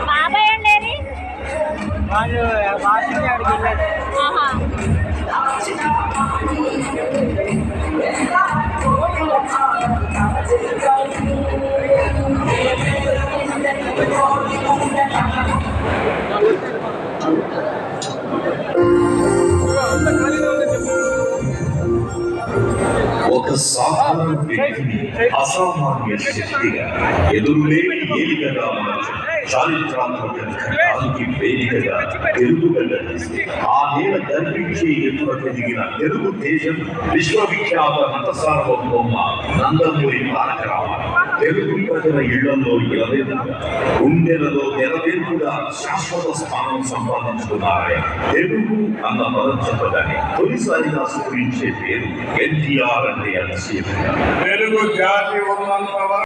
బాబాయ్ అండి వాళ్ళు వాకింగ్ ఆడికి వెళ్ళారు. ఒక సాధారణ వ్యక్తిని అసామాన్య శక్తిగా ఎదురులేని ఏలికగా మార్చి చారిత్రాత్మక ఘట్టానికి వేదికగా తెలుగుగడ్డ ఆ నేల దర్శించి ఎత్తున ఎదిగిన తెలుగు దేశం విశ్వవిఖ్యాత నట సార్వభౌమ నందమూరి తారక రామారావు తెలుగు ప్రజల ఇళ్లలో ఎలవేలుగా గుండెలలో నెరవేర్పుగా శాశ్వత స్థానం సంపాదించుకున్నారే. తెలుగు అన్న పదం చెప్పగానే తొలిసారిగా స్ఫురించే పేరు ఎన్టీఆర్ అంటే అతిశయంగా తెలుగు జాతి ఉన్నంత